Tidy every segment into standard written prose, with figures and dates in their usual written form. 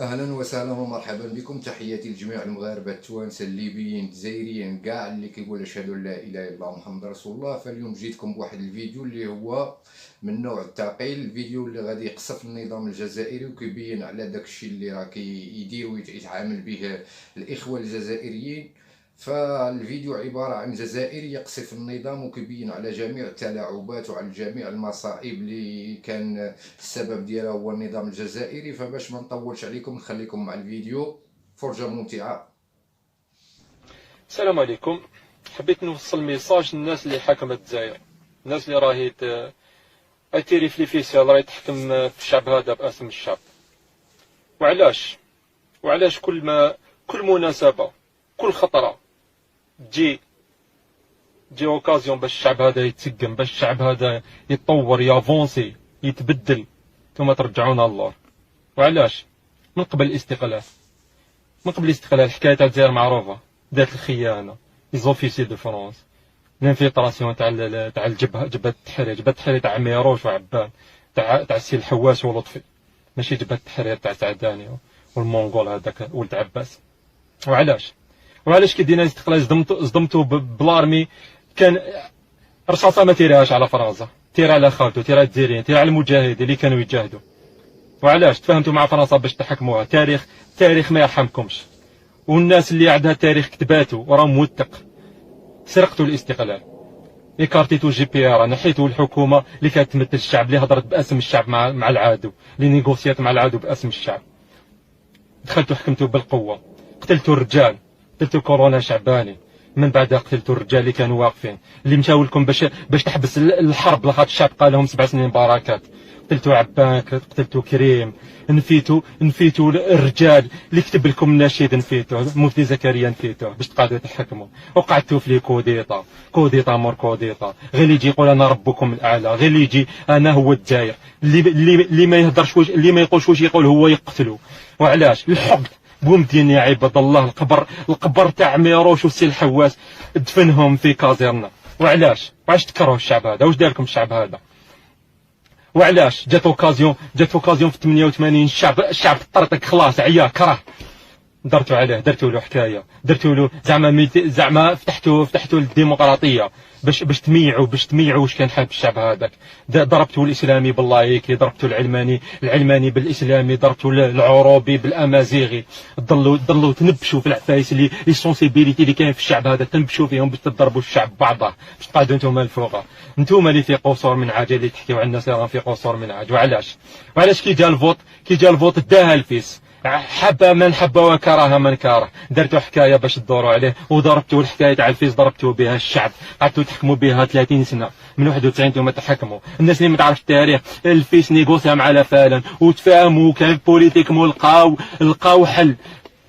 اهلا وسهلا ومرحبا بكم. تحياتي لجميع المغاربه التوانسه الليبيين الجزائريين كاع اللي كيقول اشهد ان لا اله الا الله محمد رسول الله. فاليوم جيتكم بواحد الفيديو اللي هو من نوع الثقيل، الفيديو اللي غادي يقصف النظام الجزائري وكيبين على داكشي اللي راه كيدير ويتعامل به الاخوه الجزائريين. فالفيديو عبارة عن جزائري يقصف النظام وكيبين على جميع التلاعبات وعلى جميع المصائب اللي كان السبب ديالها هو النظام الجزائري. فباش ما نطولش عليكم نخليكم مع الفيديو، فرجة ممتعة. السلام عليكم. حبيت نوصل ميساج للناس اللي حكمت الجزائر، الناس اللي راهي تيري في ليفيسيال راهي تحكم في الشعب هذا باسم الشعب. وعلاش كل مناسبة كل خطرة تجي اوكازيون باش الشعب هذا يتسقم، باش الشعب هذا يتطور يافونسي يتبدل، ثم ترجعونا اللور. وعلاش؟ من قبل الاستقلال الحكايه تاع الجزائر معروفه، دارت الخيانه، ليزوفيسي دو فرونس، لانفيلتراسيون تاع جبهه التحرير تاع ميروش وعبان، تاع السي الحواس ولطفي، ماشي جبهه التحرير تاع سعداني والمونغول هذاك ولد عباس. وعلاش كي دينا الاستقلال صدمتو بلارمي؟ كان رصاصه ما تيرهاش على فرنسا، تير على خالته، تير على الجزائريين، تير على المجاهدين اللي كانوا يجاهدوا. وعلاش تفاهمتوا مع فرنسا باش تحكموها؟ تاريخ ما يرحمكمش، والناس اللي عندها تاريخ كتباتو وراه موثق. سرقتوا الاستقلال، ايكارتيتو جي بي ار، نحيتوا الحكومه اللي كانت تمثل الشعب، اللي هضرت باسم الشعب مع العدو، اللي نيغوسيات مع العدو باسم الشعب. دخلتوا حكمتوا بالقوه، قتلتوا الرجال، قتلتوا كورونا شعباني، من بعدها قتلتوا الرجال اللي كانوا واقفين، اللي مشاو لكم باش تحبس الحرب، لخاطر الشعب قال لهم 7 سنين بركات. قتلتوا عبان، قتلتوا كريم، نفيتوا الرجال اللي كتب لكم النشيد، نفيتوه مفتي زكريا، نفيتوه باش تقعدوا تحكموا. وقعدتوا في لي كوديطا مور كوديطا، غير اللي يجي يقول انا ربكم الاعلى، غير اللي يجي انا هو الجزائر، اللي ما يهضرش اللي ما يقولش واش يقول هو يقتلوا. وعلاش؟ الحقد بومدين يا عباد الله. القبر تاع ميروش وسي الحواس دفنهم في كازيرنا. وعلاش تكرهوا الشعب هذا؟ واش دار لكم الشعب هذا؟ وعلاش جات اوكازيون في 88 الشعب طرطق، خلاص عيا كره، درتوا عليه، درتوا له حكايه، درتوا له زعما فتحتوا الديمقراطيه باش تميعوا واش كان حاب الشعب هذاك. ضربتوا الاسلامي باللايكي، ضربتوا العلماني بالاسلامي، ضربتوا العروبي بالامازيغي. ضلوا تنبشوا في العفايس اللي سونسيبيليتي اللي كاين في الشعب هذا، تنبشوا فيهم باش تضربوا الشعب بعضه، باش تقعدوا نتوما الفوق، نتوما اللي في قصور من عاج، اللي تحكيو على الناس راهم في قصور من عاج. وعلاش كي جا الفوت داها الفيس، حبه من حبه وكره من كره. درتوا حكايه باش تدوروا عليه، وضربتوا الحكايه تاع الفيس، ضربتوا بها الشعب، قعدتوا تحكموا بها 30 سنه، من 91 انتم تحكموا. الناس اللي ما تعرفش التاريخ، الفيس نيغوسيا مع لافالن وتفاهموا، كان بوليتيك لقاو حل.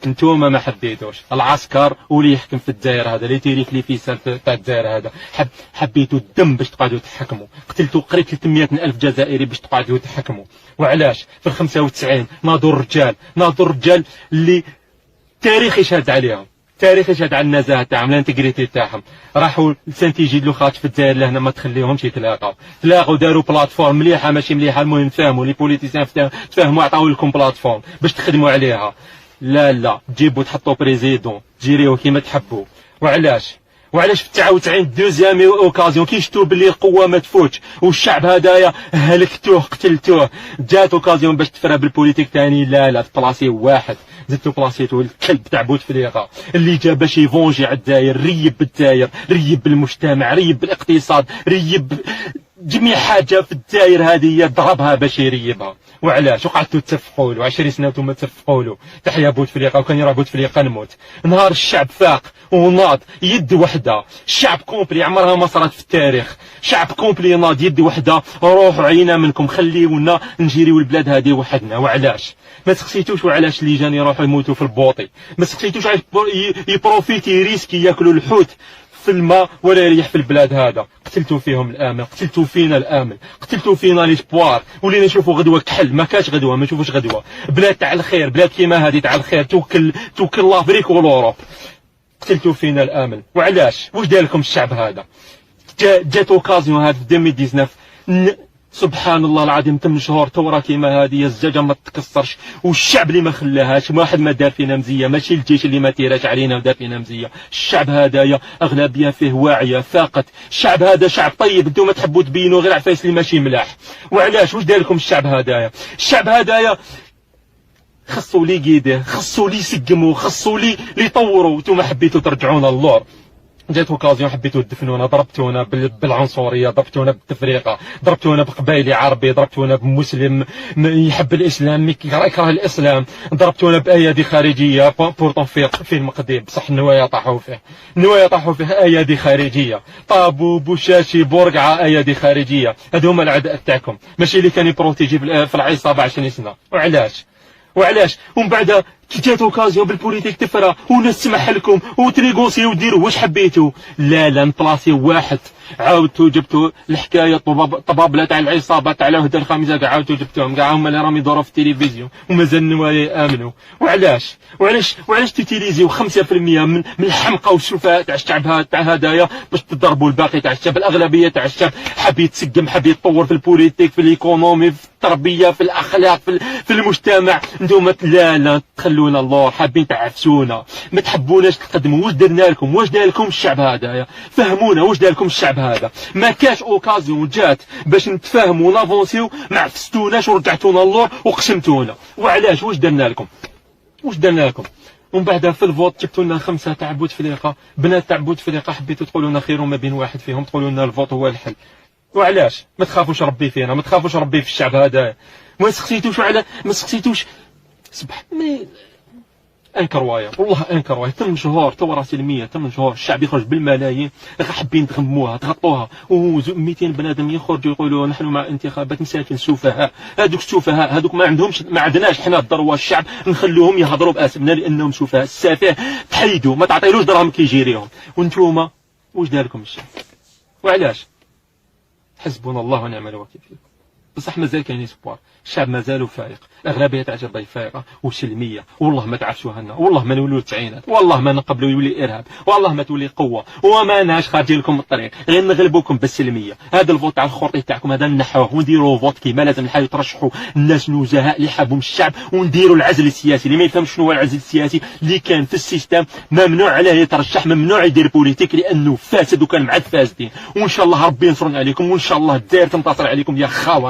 انتوما ما حبيتوش العسكر واللي يحكم في الجزائر هذا، اللي تيري في ليفيسال تاع الجزائر هذا، حبيتوا الدم باش تقعدوا تحكموا، قتلتوا قريب 300 ألف جزائري باش تقعدوا تحكموا. وعلاش؟ في 95 ناضوا الرجال اللي التاريخ يشهد عليهم، التاريخ يشهد على النزاهه تاعهم، الانتيغريتي تاعهم. راحوا لسانتيجي لوخات في الجزائر لهنا ما تخليهمش تلاقوا داروا بلاتفورم مليحه ماشي مليحه، المهم تفاهموا لي بوليتيسيان، تفاهموا عطاو لكم بلاتفورم باش تخدموا عليها. لا تجيبوا تحطوا بريزيدون تجيريو كيما تحبوا. وعلاش في 99 دوزيام اوكازيون كي شفتوا باللي القوه ما تفوتش والشعب هدايا هلكتوه قتلتوه، جات اوكازيون باش تفرى بالبوليتيك ثاني، لا تبلاصي واحد، زدتو بلاصيتو الكلب تاع بوتفليقه اللي جا باش يفونجي على الجزائر، ريب بالجزائر، ريب بالمجتمع، ريب بالاقتصاد، ريب جميع حاجه في الجزائر هذه ضربها باش يريبها. وعلاش؟ وقعدتوا تتفقوا له 20 سنه وانتم تتفقوا له تحيا بوتفليقه، وكان يرى بوتفليقه نموت. نهار الشعب فاق وناض يد وحده، الشعب كومبلي عمرها ما صارت في التاريخ، شعب كومبلي ناض يد وحده، روحوا عينا منكم، خليونا نجيريو البلاد هذه وحدنا. وعلاش ما تخسيتوش؟ وعلاش اللي جان يروحوا يموتوا في البوطي ما تخسيتوش؟ يبروفيتي ريسكي ياكلوا الحوت في الماء ولا يريح في البلاد هذا. قتلتوا فيهم الامل، قتلتوا فينا الامل، قتلتوا فينا ليسبوار، ولينا نشوفوا غدوه كحل، ما كاش غدوه، ما نشوفوش غدوه. بلاد تاع الخير، بلاد كيما هذه تاع الخير، توكل لافريك والاوروب. قتلتوا فينا الامل. وعلاش؟ واش دار لكم الشعب هذا؟ جات اوكازيون هذا في 2019 سبحان الله العظيم 8 شهور ثوره كيما هذه الزجاجه ما تكسرش، والشعب اللي ما خلاهاش، واحد ما دار فينا مزيه، ماشي الجيش اللي ما تيراش علينا ودار فينا مزيه. الشعب هذايا اغلبيه فيه واعيه فاقت. الشعب هذا شعب طيب، انتم تحبوا تبينوا غير عفايس اللي ماشي ملاح. وعلاش؟ واش دار لكم الشعب هذايا؟ الشعب هذايا خصو لي يقيده، خصو لي يسقموا، خصو لي يطوروا. نتوما حبيتوا ترجعونا اللور، جات اوكازيون حبيتوا تدفنونا، ضربتونا بالعنصريه، ضربتونا بالتفريقه، ضربتونا بقبايلي عربي، ضربتونا بمسلم يحب الاسلام يكره الاسلام، ضربتونا بايادي خارجيه. بورطون فيلم قديم بصح النوايا طاحوا فيه، النوايا طاحوا فيه ايادي خارجيه، طابو بوشاشي بورقعه ايادي خارجيه. هادو هما الاعداء تاعكم، ماشي اللي كان يبروتيجي في العصابه 20 سنه. وعلاش ومن بعد كي جات اوكازيون بالبوليتيك تفرى وناس تسمح لكم وتريغوسي وديروا واش حبيتوا. لا نطلاسي واحد، عاودتوا جبتوا الحكايه طبابله تاع العصابه تاع الهدى الخامسه، كاع عاودتوا جبتوهم، كاع هما اللي راهم يدوروا في التلفزيون ومازال النوايا يامنوا. وعلاش تيتيليزيو 5% من الحمقى والسفهاء تاع الشعب تاع هدايا باش تضربوا الباقي تاع الشعب. الاغلبيه تاع الشعب حاب يتسقم، حاب يتطور في البوليتيك، في الايكونومي، في التربيه، في الاخلاق، في المجتمع. انتم لا تخلونا الله، حابين تعفسونا، ما تحبوناش تقدموا. واش درنا لكم؟ واش دار لكم الشعب هذايا؟ فهمونا واش دار لكم الشعب هذا. ما كاش اوكازيون جات باش نتفاهموا ونافونسيو، ما عفستوناش ورجعتونا اللور وقسمتونا. وعلاش؟ واش درنا لكم؟ ومن بعد في الفوت جبتوا لنا 5 تاع بوتفليقه، بنات تاع بوتفليقه، حبيتوا تقولوا لنا خيروا ما بين واحد فيهم، تقولوا لنا الفوت هو الحل. وعلاش؟ ما تخافوش ربي فينا، ما تخافوش ربي في الشعب هذا. ما سقسيتوش سبحان انكروايا، والله انكروايا. 8 شهور ثوره سلميه، 8 شهور الشعب يخرج بالملايين، حابين تغموها تغطوها، و200 بنادم يخرجوا يقولوا نحن مع انتخابات. مساكن سفهاء، هذوك السفهاء هذوك ما عندناش حنا الضروه الشعب نخلوهم يهضروا باسمنا لانهم سفهاء. السفاه تحيدوا، ما تعطيلوش دراهم كيجيريهم. وانتوما واش دار لكم الشعب؟ وعلاش؟ حسبنا الله ونعم الوكيل فيكم. بصح مازال كاين اسبوار، الشعب مازالو فايق، الاغلبيه تاع الشعب فايقه وسلميه. والله ما تعفسوها لنا، والله ما نولوا التسعينات، والله ما نقبلوا يولي ارهاب، والله ما تولي قوه، وما ناش خارجين لكم الطريق، غير نغلبوكم بالسلميه. هذا الفوت تاع الخرطي تاعكم هذا نحوه ونديروا فوت كيما لازم. نحاولوا ترشحوا الناس نزهاء اللي حابهم الشعب، ونديروا العزل السياسي. اللي ما يفهمش شنو هو العزل السياسي اللي كان في السيستم ممنوع عليه يترشح، ممنوع يدير بوليتيك لانه فاسد وكان مع الفاسدين. وان شاء الله ربي ينصرنا عليكم، وان شاء الله الدائره تنتصر عليكم يا خاوه.